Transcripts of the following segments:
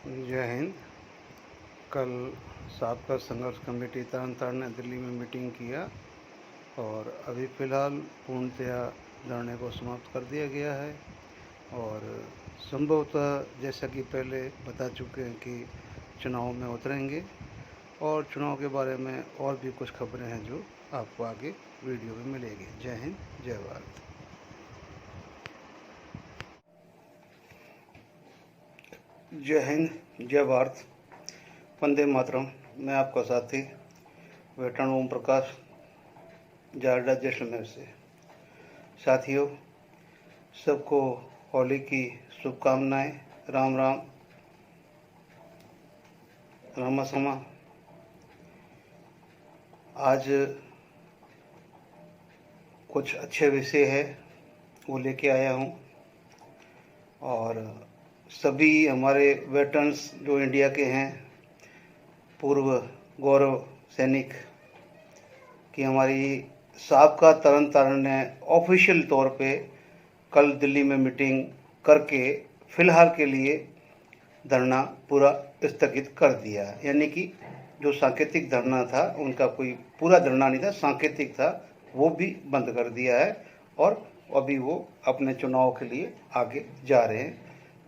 जय हिंद। कल साबका संघर्ष कमेटी तरन तारण ने दिल्ली में मीटिंग किया और अभी फ़िलहाल पूर्णतया धरने को समाप्त कर दिया गया है। और संभवतः जैसा कि पहले बता चुके हैं कि चुनाव में उतरेंगे और चुनाव के बारे में और भी कुछ खबरें हैं जो आपको आगे वीडियो में मिलेगी। जय हिंद, जय भारत। जय हिंद, जय भारत, वंदे मातरम। मैं आपका साथी वेटरन ओम प्रकाश, जारडा जैसलमेर से। साथियों, सबको होली की शुभकामनाएं। राम राम, रामा समा। आज कुछ अच्छे विषय है वो लेके आया हूँ और सभी हमारे वेटरन्स जो इंडिया के हैं, पूर्व गौरव सैनिक की हमारी साबका तरन तारण ने ऑफिशियल तौर पे कल दिल्ली में मीटिंग करके फ़िलहाल के लिए धरना पूरा स्थगित कर दिया। यानी कि जो सांकेतिक धरना था, उनका कोई पूरा धरना नहीं था, सांकेतिक था, वो भी बंद कर दिया है और अभी वो अपने चुनाव के लिए आगे जा रहे हैं,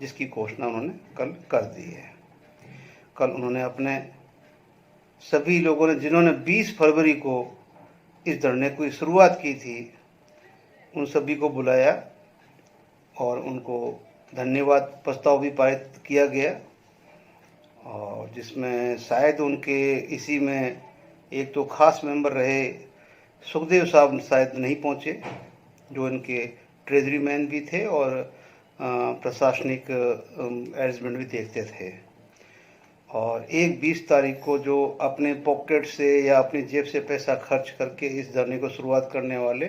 जिसकी घोषणा उन्होंने कल कर दी है। कल उन्होंने अपने सभी लोगों ने जिन्होंने 20 फरवरी को इस धरने की शुरुआत की थी, उन सभी को बुलाया और उनको धन्यवाद प्रस्ताव भी पारित किया गया। और जिसमें शायद उनके इसी में एक तो खास मेंबर रहे सुखदेव साहब शायद नहीं पहुंचे, जो इनके ट्रेजरी मैन भी थे और प्रशासनिक अरेंजमेंट भी देखते थे। और 20 तारीख को जो अपने पॉकेट से या अपनी जेब से पैसा खर्च करके इस धरने को शुरुआत करने वाले,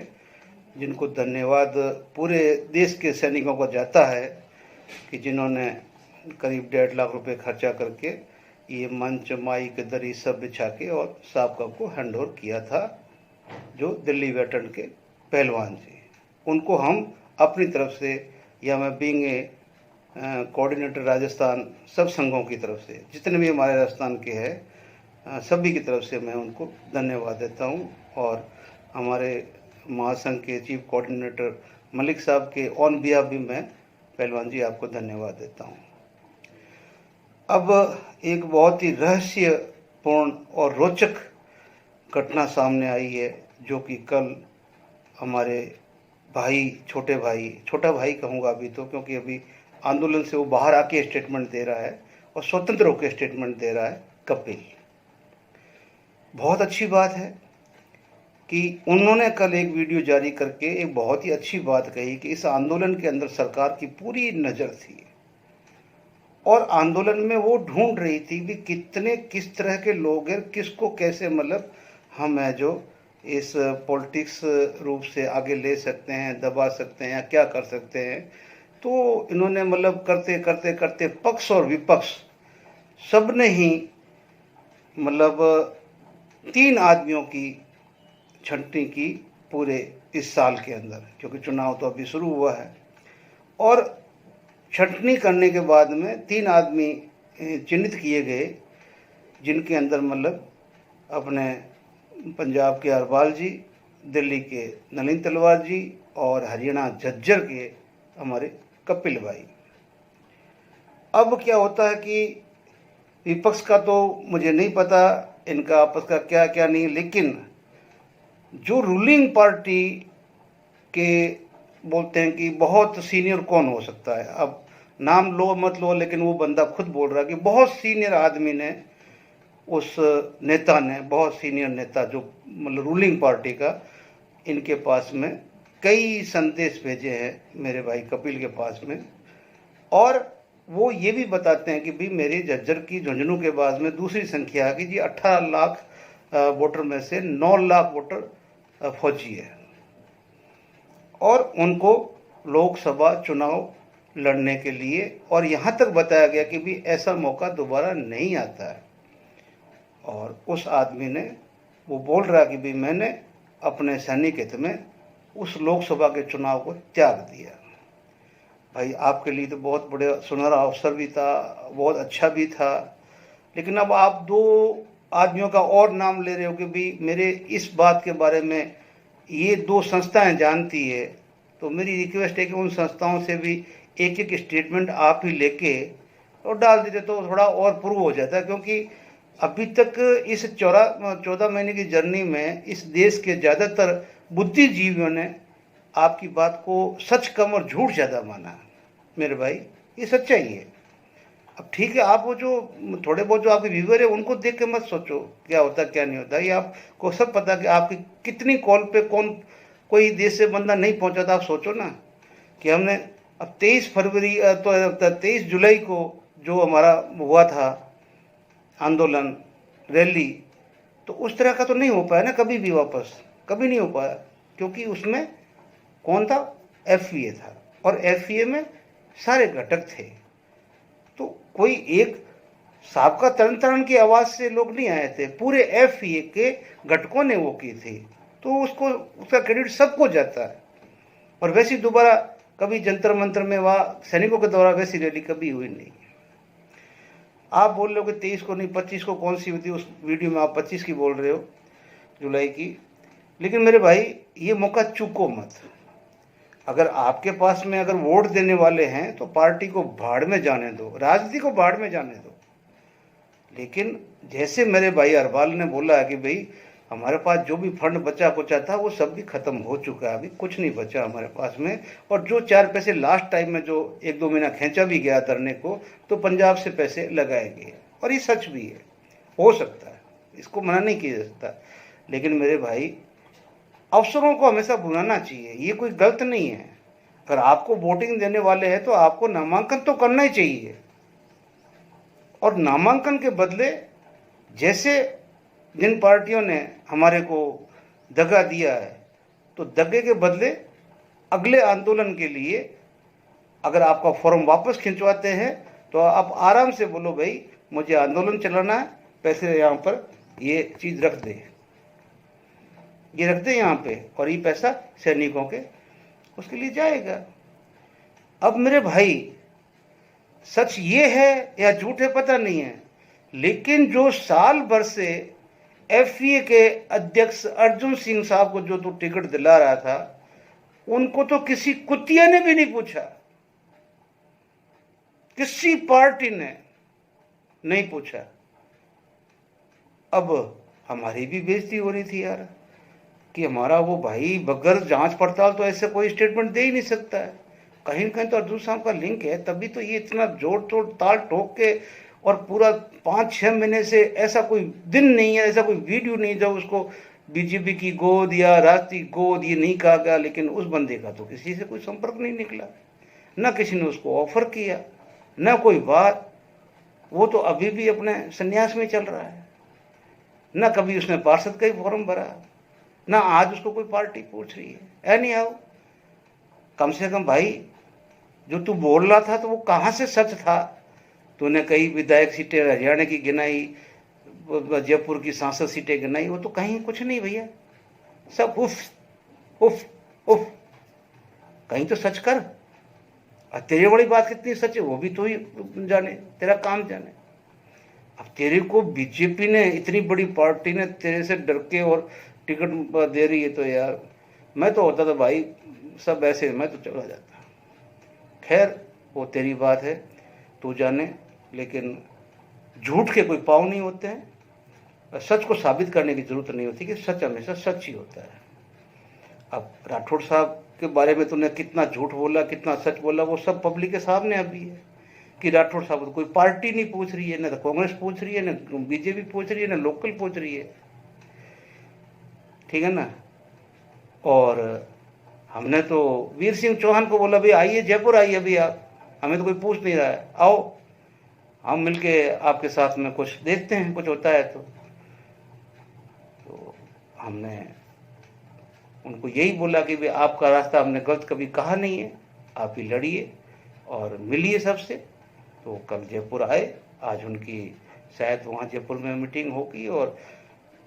जिनको धन्यवाद पूरे देश के सैनिकों को जाता है कि जिन्होंने करीब 1.5 लाख रुपए खर्चा करके ये मंच, माइक, दरी सब बिछा के और साबका को हैंड ओवर किया था, जो दिल्ली वेटरन के पहलवान जी। उनको हम अपनी तरफ से, या मैं बीइंग ए कोऑर्डिनेटर राजस्थान सब संघों की तरफ से, जितने भी हमारे राजस्थान के हैं, सभी की तरफ से मैं उनको धन्यवाद देता हूं। और हमारे महासंघ के चीफ कोऑर्डिनेटर मलिक साहब के ऑन बिहाफ भी मैं पहलवान जी आपको धन्यवाद देता हूं। अब एक बहुत ही रहस्यपूर्ण और रोचक घटना सामने आई है, जो कि कल हमारे भाई, छोटा भाई कहूँगा अभी तो, क्योंकि अभी आंदोलन से वो बाहर आके स्टेटमेंट दे रहा है और स्वतंत्र होकर स्टेटमेंट दे रहा है, कपिल। बहुत अच्छी बात है कि उन्होंने कल एक वीडियो जारी करके एक बहुत ही अच्छी बात कही कि इस आंदोलन के अंदर सरकार की पूरी नज़र थी और आंदोलन में वो ढूंढ रही थी कि किस तरह के लोग हैं, किसको कैसे मतलब हम है जो इस पॉलिटिक्स रूप से आगे ले सकते हैं, दबा सकते हैं या क्या कर सकते हैं। तो इन्होंने मतलब करते करते करते पक्ष और विपक्ष सब ने ही मतलब 3 आदमियों की छंटनी की पूरे इस साल के अंदर, क्योंकि चुनाव तो अभी शुरू हुआ है। और छंटनी करने के बाद में 3 आदमी चिन्हित किए गए, जिनके अंदर मतलब अपने पंजाब के हरपाल जी, दिल्ली के नलिन तलवार जी और हरियाणा झज्जर के हमारे कपिल भाई। अब क्या होता है कि विपक्ष का तो मुझे नहीं पता इनका आपस का क्या क्या नहीं, लेकिन जो रूलिंग पार्टी के बोलते हैं कि बहुत सीनियर कौन हो सकता है, अब नाम लो मत लो, लेकिन वो बंदा खुद बोल रहा है कि बहुत सीनियर आदमी ने, उस नेता ने, बहुत सीनियर नेता जो मतलब रूलिंग पार्टी का, इनके पास में कई संदेश भेजे हैं मेरे भाई कपिल के पास में। और वो ये भी बताते हैं कि भाई मेरे झज्जर की झुंझुनू के बाद में दूसरी संख्या है कि जी 18 लाख वोटर में से 9 लाख वोटर फौजी है और उनको लोकसभा चुनाव लड़ने के लिए, और यहाँ तक बताया गया कि भी ऐसा मौका दोबारा नहीं आता है। और उस आदमी ने वो बोल रहा कि भी मैंने अपने सैनिक हित में उस लोकसभा के चुनाव को त्याग दिया। भाई आपके लिए तो बहुत बड़े सुनहरा अवसर भी था, बहुत अच्छा भी था, लेकिन अब आप दो आदमियों का और नाम ले रहे हो कि भाई मेरे इस बात के बारे में ये दो संस्थाएं जानती है, तो मेरी रिक्वेस्ट है कि उन संस्थाओं से भी एक एक स्टेटमेंट आप ही लेके और डाल देते तो थोड़ा और प्रूव हो जाता है। क्योंकि अभी तक इस 14 महीने की जर्नी में इस देश के ज़्यादातर बुद्धिजीवियों ने आपकी बात को सच कम और झूठ ज़्यादा माना। मेरे भाई ये सच्चाई है। अब ठीक है, आप वो जो थोड़े बहुत जो आपके व्यूवर है उनको देख के मत सोचो क्या होता क्या नहीं होता। ये आपको सब पता कि आपकी कितनी कॉल पे कौन कोई देश से बंदा नहीं पहुंचा था। आप सोचो ना कि हमने अब 23 जुलाई को जो हमारा हुआ था आंदोलन रैली, तो उस तरह का तो नहीं हो पाया ना कभी भी, वापस कभी नहीं हो पाया। क्योंकि उसमें कौन था? एफईए था, और एफईए में सारे घटक थे। तो कोई एक साबका तरन तारण की आवाज़ से लोग नहीं आए थे, पूरे एफईए के घटकों ने वो की थी। तो उसको उसका क्रेडिट सबको जाता है। और वैसी दोबारा कभी जंतर मंतर में वहाँ सैनिकों के द्वारा वैसी रैली कभी हुई नहीं। आप बोल रहे हो कि 23 को नहीं 25 को, कौन सी हुई थी उस वीडियो में? आप 25 की बोल रहे हो, जुलाई की। लेकिन मेरे भाई ये मौका चूको मत। अगर आपके पास में अगर वोट देने वाले हैं तो पार्टी को भाड़ में जाने दो, राजनीति को भाड़ में जाने दो। लेकिन जैसे मेरे भाई अरबाल ने बोला है कि भाई हमारे पास जो भी फंड बचा कुचा था वो सब भी खत्म हो चुका है, अभी कुछ नहीं बचा हमारे पास में। और जो 4 पैसे लास्ट टाइम में जो 1-2 महीना खींचा भी गया धरने को, तो पंजाब से पैसे लगाए गए। और ये सच भी है, हो सकता है, इसको मना नहीं किया जा सकता। लेकिन मेरे भाई अफसरों को हमेशा बुलाना चाहिए, ये कोई गलत नहीं है। अगर आपको वोटिंग देने वाले हैं तो आपको नामांकन तो करना ही चाहिए। और नामांकन के बदले जैसे जिन पार्टियों ने हमारे को दगा दिया है, तो दगे के बदले अगले आंदोलन के लिए अगर आपका फॉर्म वापस खिंचवाते हैं तो आप आराम से बोलो भाई मुझे आंदोलन चलाना है, पैसे यहाँ पर ये चीज़ रख दे, ये रख दे यहाँ पे, और ये पैसा सैनिकों के उसके लिए जाएगा। अब मेरे भाई सच ये है या झूठ है पता नहीं है, लेकिन जो साल भर से एफईए के अध्यक्ष अर्जुन सिंह साहब को जो तो टिकट दिला रहा था, उनको तो किसी कुतिया ने भी नहीं पूछा, किसी पार्टी ने नहीं पूछा। अब हमारी भी बेइज्जती हो रही थी यार कि हमारा वो भाई बगैर जांच पड़ताल तो ऐसे कोई स्टेटमेंट दे ही नहीं सकता है। कहीं न कहीं तो अर्जुन साहब का लिंक है, तभी तो ये इतना जोड़ तोड़ ताल ठोक के, और पूरा 5-6 महीने से ऐसा कोई दिन नहीं है, ऐसा कोई वीडियो नहीं जब उसको बीजेपी की गोद या राष्ट्रीय गोद ये नहीं कहा गया। लेकिन उस बंदे का तो किसी से कोई संपर्क नहीं निकला, ना किसी ने उसको ऑफर किया, ना कोई बात। वो तो अभी भी अपने संन्यास में चल रहा है, ना कभी उसने पार्षद का ही फॉर्म भरा, ना आज उसको कोई पार्टी पूछ रही है। नहीं आओ, कम से कम भाई जो तू बोल रहा था तो वो कहाँ से सच था? तूने कई विधायक सीटें हरियाणा की गिनाई, जयपुर की सांसद सीटें गिनाई, वो तो कहीं कुछ नहीं भैया, सब उफ उफ उफ। कहीं तो सच कर। और तेरी बड़ी बात कितनी सच है वो भी तो ही जाने, तेरा काम जाने। अब तेरे को बीजेपी ने, इतनी बड़ी पार्टी ने तेरे से डर के और टिकट दे रही है, तो यार मैं तो होता था भाई सब ऐसे, मैं तो चला जाता। खैर वो तेरी बात है, तू जाने। लेकिन झूठ के कोई पाँव नहीं होते हैं, सच को साबित करने की जरूरत नहीं होती कि सच हमेशा सच ही होता है। अब राठौड़ साहब के बारे में तूने कितना झूठ बोला, कितना सच बोला, वो सब पब्लिक के सामने अभी है कि राठौड़ साहब को कोई पार्टी नहीं पूछ रही है, ना तो कांग्रेस पूछ रही है, ना बीजेपी पूछ रही है, ना लोकल पूछ रही है, ठीक है ना। और हमने तो वीर सिंह चौहान को बोला भाई आइए जयपुर आइए, अभी आप, हमें तो कोई पूछ नहीं रहा है, आओ हम मिलके आपके साथ में कुछ देखते हैं, कुछ होता है तो हमने उनको यही बोला कि भाई आपका रास्ता हमने गलत कभी कहा नहीं है, आप ही लड़िए और मिलिए सबसे। तो कल जयपुर आए, आज उनकी शायद वहाँ जयपुर में मीटिंग होगी और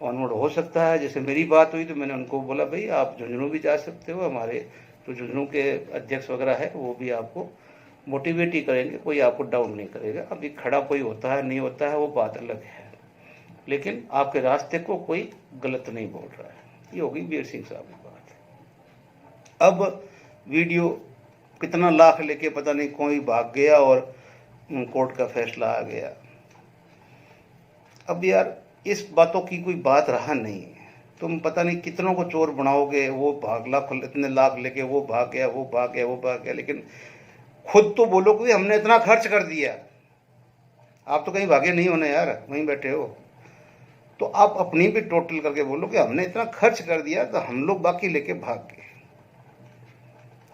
ऑनवर्ड हो सकता है। जैसे मेरी बात हुई तो मैंने उनको बोला भाई आप झुंझुनू भी जा सकते हो, हमारे जो झुंझुनू के अध्यक्ष वगैरह है वो भी आपको मोटिवेट ही करेंगे, कोई आपको डाउन नहीं करेगा। अभी खड़ा कोई होता है नहीं होता है वो बात अलग है, लेकिन आपके रास्ते को कोई गलत नहीं बोल रहा है। ये होगी वीर सिंह साहब की बात। अब वीडियो कितना लाख लेके पता नहीं कोई भाग गया और कोर्ट का फैसला आ गया। अब यार इस बातों की कोई बात रहा नहीं है। तुम पता नहीं कितनों को चोर बनाओगे, वो भाग लाख इतने लाख लेके वो भाग गया, वो भाग गया, वो भाग गया, लेकिन खुद तो बोलो कि हमने इतना खर्च कर दिया। आप तो कहीं भागे नहीं होने यार, वहीं बैठे हो। तो आप अपनी भी टोटल करके बोलो कि हमने इतना खर्च कर दिया तो हम लोग बाकी लेके भाग गए।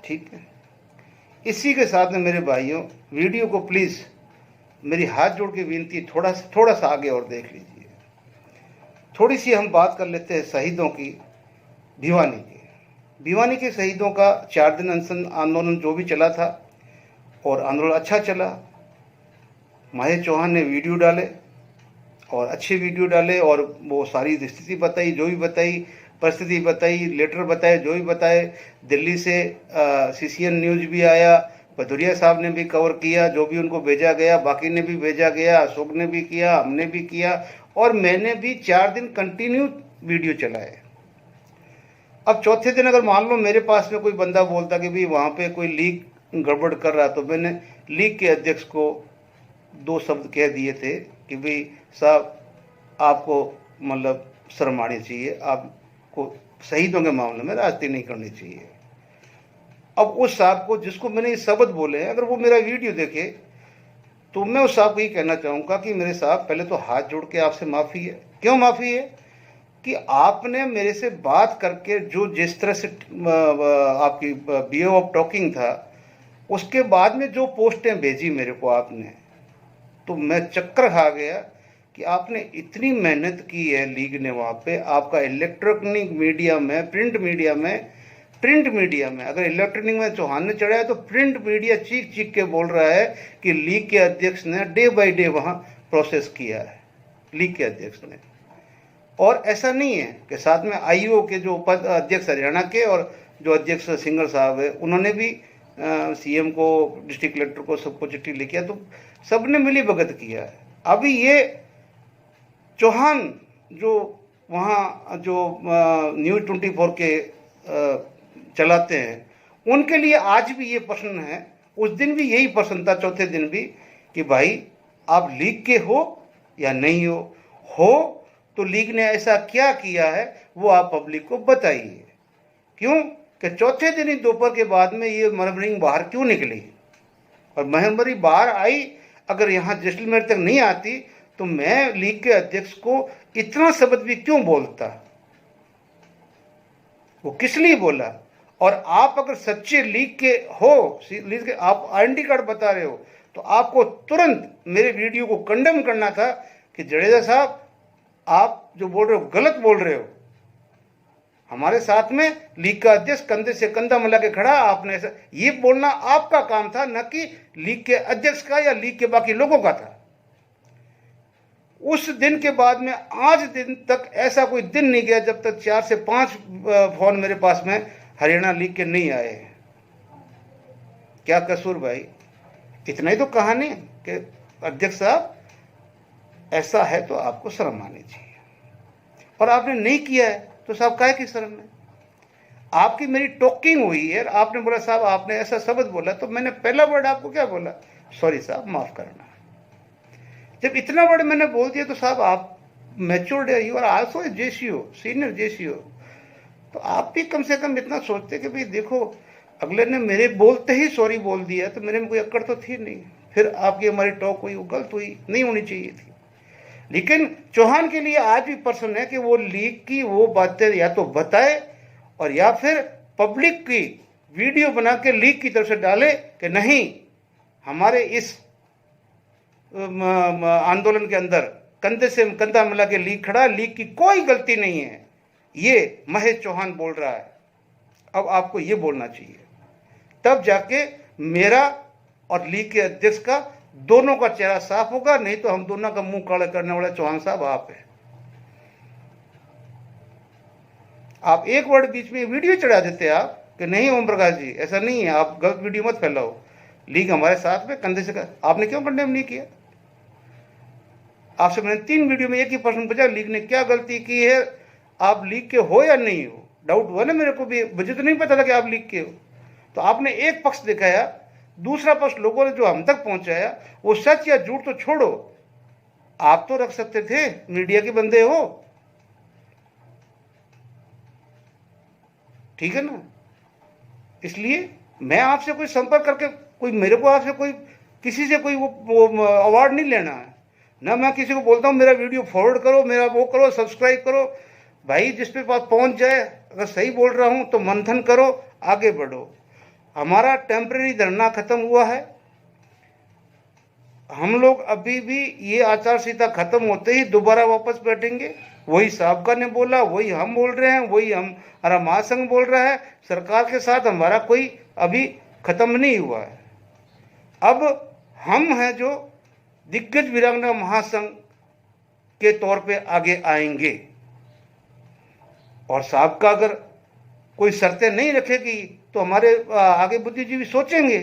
ठीक है, इसी के साथ में मेरे भाइयों, वीडियो को प्लीज मेरी हाथ जोड़ के विनती, थोड़ा सा आगे और देख लीजिए। थोड़ी सी हम बात कर लेते हैं शहीदों की, भिवानी के शहीदों का 4 दिन अनशन आंदोलन जो भी चला था, और आंदोलन अच्छा चला। महेश चौहान ने वीडियो डाले और अच्छे वीडियो डाले, और वो सारी स्थिति बताई, जो भी बताई, परिस्थिति बताई, लेटर बताए, जो भी बताए। दिल्ली से CCN न्यूज भी आया, भदौरिया साहब ने भी कवर किया, जो भी उनको भेजा गया, बाकी ने भी भेजा गया, अशोक ने भी किया, हमने भी किया, और मैंने भी 4 दिन कंटिन्यू वीडियो चलाए। अब चौथे दिन अगर मान लो मेरे पास में कोई बंदा बोलता कि भाई वहाँ पे कोई लीग गड़बड़ कर रहा, तो मैंने लीग के अध्यक्ष को 2 शब्द कह दिए थे कि भाई साहब आपको मतलब शर्म आनी चाहिए, आपको शहीदों के मामले में राजनीति नहीं करनी चाहिए। अब उस साहब को, जिसको मैंने ये शब्द बोले, अगर वो मेरा वीडियो देखे तो मैं उस साहब को ये कहना चाहूँगा कि मेरे साहब पहले तो हाथ जोड़ के आपसे माफ़ी है। क्यों माफ़ी है? कि आपने मेरे से बात करके जो जिस तरह से आपकी वे ऑफ टॉकिंग था, उसके बाद में जो पोस्टें भेजी मेरे को आपने, तो मैं चक्कर खा गया कि आपने इतनी मेहनत की है लीग ने वहाँ पे। आपका इलेक्ट्रॉनिक मीडिया में, प्रिंट मीडिया में अगर इलेक्ट्रॉनिक में चौहान ने चढ़ाया, तो प्रिंट मीडिया चीख चीख के बोल रहा है कि लीग के अध्यक्ष ने डे बाय डे वहाँ प्रोसेस किया है, लीग के अध्यक्ष ने। और ऐसा नहीं है कि साथ में IO के जो पद अध्यक्ष हरियाणा के और जो अध्यक्ष सिंगर साहब है, उन्होंने भी CM को, डिस्ट्रिक्ट कलेक्टर को, सबको चिट्ठी लिखी है, तो सबने मिली भगत किया है। अभी ये चौहान जो वहाँ जो न्यूज़ 24 के चलाते हैं, उनके लिए आज भी ये प्रश्न है, उस दिन भी यही प्रश्न था, चौथे दिन भी, कि भाई आप लीग के हो या नहीं हो तो लीग ने ऐसा क्या किया है वो आप पब्लिक को बताइए। क्यों कि चौथे दिन ही दोपहर के बाद में ये मरमरिंग बाहर क्यों निकली, और मरमरी बाहर आई, अगर यहाँ जैसलमेर तक नहीं आती तो मैं लीग के अध्यक्ष को इतना शब्द भी क्यों बोलता, वो किस लिए बोला। और आप अगर सच्चे लीग के हो, लीग के आप ID कार्ड बता रहे हो, तो आपको तुरंत मेरे वीडियो को कंडेम करना था कि जडेजा साहब आप जो बोल रहे हो गलत बोल रहे हो। हमारे साथ में लीग का अध्यक्ष कंधे से कंधा मिला के खड़ा, आपने ऐसा ये बोलना आपका काम था, न कि लीग के अध्यक्ष का या लीग के बाकी लोगों का था। उस दिन के बाद में आज दिन तक ऐसा कोई दिन नहीं गया जब तक 4 से 5 फोन मेरे पास में हरियाणा लीग के नहीं आए। क्या कसूर भाई? इतना ही तो कहानी कि अध्यक्ष साहब ऐसा है तो आपको शर्म आनी चाहिए, और आपने नहीं किया है तो साहब काहे की शर्म है? आपकी मेरी टॉकिंग हुई है, आपने बोला साहब आपने ऐसा शब्द बोला, तो मैंने पहला वर्ड आपको क्या बोला? सॉरी साहब माफ करना। जब इतना वर्ड मैंने बोल दिया तो साहब आप मैच्योर्ड है, you are also JCO, senior JCO, तो आप भी कम से कम इतना सोचते कि भाई देखो अगले ने मेरे बोलते ही सॉरी बोल दिया, तो मेरे में कोई अक्कड़ तो थी नहीं, फिर आपकी हमारी टॉक हुई वो गलत हुई, नहीं होनी चाहिए थी। लेकिन चौहान के लिए आज भी प्रश्न है कि वो लीग की वो बातें या तो बताए, और या फिर पब्लिक की वीडियो बना के लीग की तरफ से डाले कि नहीं हमारे इस आंदोलन के अंदर कंधे से कंधा मिला के लीग खड़ा, लीग की कोई गलती नहीं है, ये महेश चौहान बोल रहा है। अब आपको ये बोलना चाहिए, तब जाके मेरा और लीग के अध्यक्ष का दोनों का चेहरा साफ होगा, नहीं तो हम दोनों का मुंह काला करने वाला चौहान साहब आप है। आप एक वर्ड बीच में वीडियो चढ़ा देते आप कि नहीं ओम प्रकाश जी ऐसा नहीं है, आप गलत वीडियो मत फैलाओ। लीग हमारे साथ में कंधे से आपने क्यों कंडेम नहीं किया? आपसे मैंने 3 वीडियो में एक ही प्रश्न पूछा, लीग ने क्या गलती की है? आप लीग के हो या नहीं हो? डाउट हुआ ना मेरे को भी, मुझे तो नहीं पता था कि आप लीग के हो। तो आपने एक पक्ष दिखाया, दूसरा पक्ष लोगों ने जो हम तक पहुंचाया वो सच या झूठ तो छोड़ो, आप तो रख सकते थे, मीडिया के बंदे हो, ठीक है ना। इसलिए मैं आपसे कोई संपर्क करके कोई मेरे को आपसे कोई किसी से कोई वो अवार्ड नहीं लेना है ना। मैं किसी को बोलता हूँ मेरा वीडियो फॉरवर्ड करो, मेरा वो करो, सब्सक्राइब करो। भाई जिस पे बात पहुंच जाए, अगर सही बोल रहा हूँ तो मंथन करो, आगे बढ़ो। हमारा टेम्परेरी धरना खत्म हुआ है। हम लोग अभी भी ये आचार संहिता खत्म होते ही दोबारा वापस बैठेंगे। वही साहबका ने बोला, वही हम बोल रहे हैं, वही हमारा महासंघ बोल रहा है। सरकार के साथ हमारा कोई अभी खत्म नहीं हुआ है। अब हम हैं जो दिग्गज वीरांगना महासंघ के तौर पे आगे आएंगे, और साहब का अगर कोई शर्तें नहीं रखेगी तो हमारे आगे बुद्धिजीवी सोचेंगे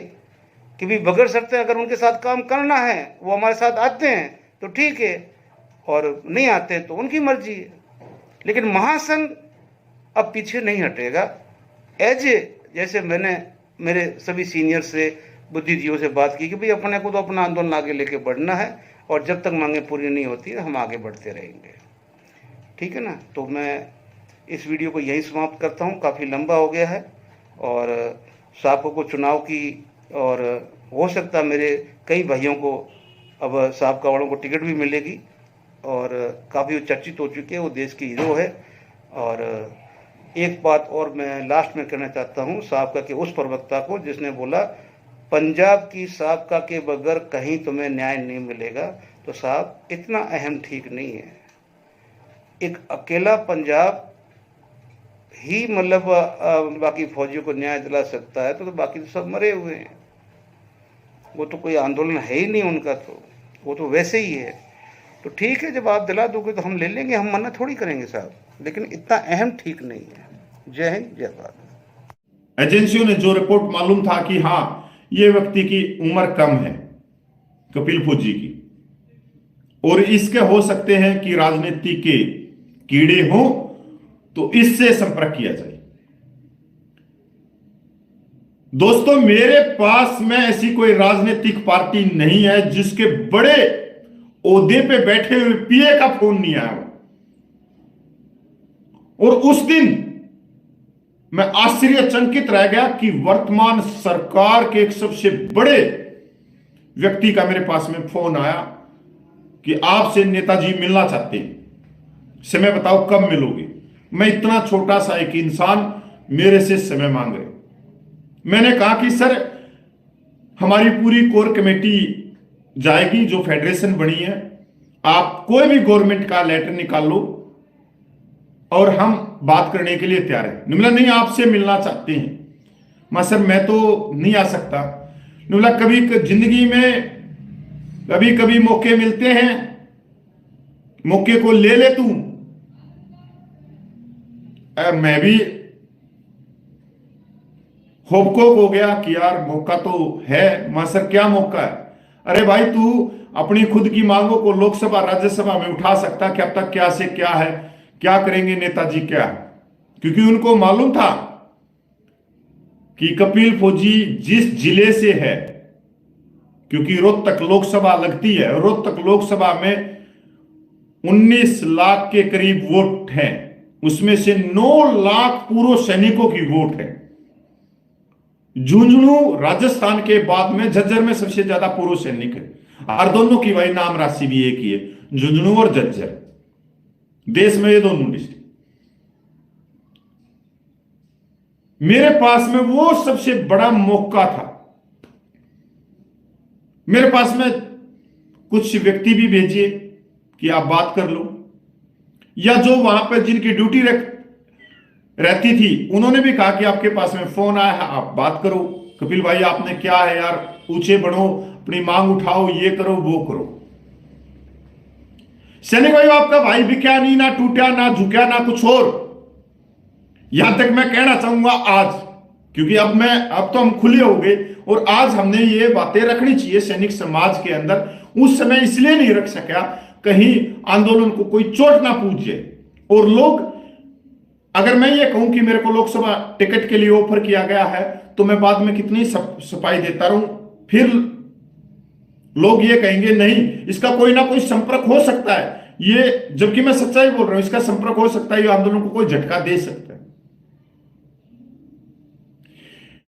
कि भी बगैर शर्तें अगर उनके साथ काम करना है, वो हमारे साथ आते हैं तो ठीक है, और नहीं आते हैं तो उनकी मर्जी है। लेकिन महासंघ अब पीछे नहीं हटेगा। जैसे मैंने मेरे सभी सीनियर से, बुद्धिजीवियों से बात की कि भाई अपने को तो अपना आंदोलन आगे लेके बढ़ना है, और जब तक मांगे पूरी नहीं होती है हम आगे बढ़ते रहेंगे, ठीक है ना। तो मैं इस वीडियो को यहीं समाप्त करता हूँ, काफ़ी लंबा हो गया है। और साहब को चुनाव की, और हो सकता मेरे कई भाइयों को अब साहब का वालों को टिकट भी मिलेगी, और काफ़ी चर्चित हो चुके हैं, वो देश की हीरो है। और एक बात और मैं लास्ट में कहना चाहता हूँ साहब के उस प्रवक्ता को जिसने बोला पंजाब की साहब के बगैर कहीं तुम्हें न्याय नहीं मिलेगा। तो साहब इतना अहम ठीक नहीं है। एक अकेला पंजाब ही मतलब बाकी फौजियों को न्याय दिला सकता है, तो बाकी तो सब मरे हुए हैं। वो तो कोई आंदोलन है ही नहीं उनका, तो वो तो वैसे ही है। तो ठीक है, जब आप दिला दोगे तो हम ले लेंगे, हम मना थोड़ी करेंगे साहब, लेकिन इतना अहम ठीक नहीं है। जय हिंद, जय भारत। एजेंसियों ने जो रिपोर्ट मालूम था कि हाँ ये व्यक्ति की उम्र कम है, कपिल फौजी की, और इसके हो सकते हैं कि राजनीति के कीड़े हों, तो इससे संपर्क किया जाए। दोस्तों मेरे पास में ऐसी कोई राजनीतिक पार्टी नहीं है जिसके बड़े ओहदे पे बैठे हुए पीए का फोन नहीं आया। और उस दिन मैं आश्चर्यचकित रह गया कि वर्तमान सरकार के एक सबसे बड़े व्यक्ति का मेरे पास में फोन आया कि आपसे नेताजी मिलना चाहते हैं, समय बताओ कब मिलोगे। मैं इतना छोटा सा एक इंसान, मेरे से समय मांग रहे। मैंने कहा कि सर हमारी पूरी कोर कमेटी जाएगी, जो फेडरेशन बनी है, आप कोई भी गवर्नमेंट का लेटर निकाल लो और हम बात करने के लिए तैयार है। निमला नहीं आपसे मिलना चाहते हैं। मैं सर मैं तो नहीं आ सकता। निमला कभी जिंदगी में कभी कभी मौके मिलते हैं, मौके को ले ले तू। मैं भी होपकोक हो गया कि यार मौका तो है। मैं सर क्या मौका है? अरे भाई तू अपनी खुद की मांगों को लोकसभा राज्यसभा में उठा सकता, क्या तक क्या से क्या है, क्या करेंगे नेताजी क्या? क्योंकि उनको मालूम था कि कपिल फौजी जिस जिले से है, क्योंकि रोहतक लोकसभा लगती है, रोहतक लोकसभा में 19 लाख के करीब वोट हैं, उसमें से 9 लाख पूर्व सैनिकों की वोट है। झुंझुनू राजस्थान के बाद में झज्जर में सबसे ज्यादा पूर्व सैनिक है, और दोनों की भाई नाम राशि भी एक ही है, झुंझुनू और झज्जर, देश में ये दोनों डिस्ट्रिक्ट। मेरे पास में वो सबसे बड़ा मौका था। मेरे पास में कुछ व्यक्ति भी भेजिए कि आप बात कर लो, या जो वहां पर जिनकी ड्यूटी रहती थी उन्होंने भी कहा कि आपके पास में फोन आया है, आप बात करो। कपिल भाई आपने क्या है यार, ऊंचे बढ़ो, अपनी मांग उठाओ, ये करो वो करो। सैनिक भाई आपका भाई बिका नहीं, ना टूटा, ना झुका, ना कुछ और। यहां तक मैं कहना चाहूंगा आज, क्योंकि अब तो हम खुले हो गए और आज हमने ये बातें रखनी चाहिए सैनिक समाज के अंदर। उस समय इसलिए नहीं रख सका कहीं आंदोलन को कोई चोट ना पूछे। और लोग, अगर मैं ये कहूं कि मेरे को लोकसभा टिकट के लिए ऑफर किया गया है तो मैं बाद में कितनी सफाई देता रहूं, फिर लोग ये कहेंगे नहीं इसका कोई ना कोई संपर्क हो सकता है, ये जबकि मैं सच्चाई बोल रहा हूं, इसका संपर्क हो सकता है, ये आंदोलन को कोई झटका दे सकता है।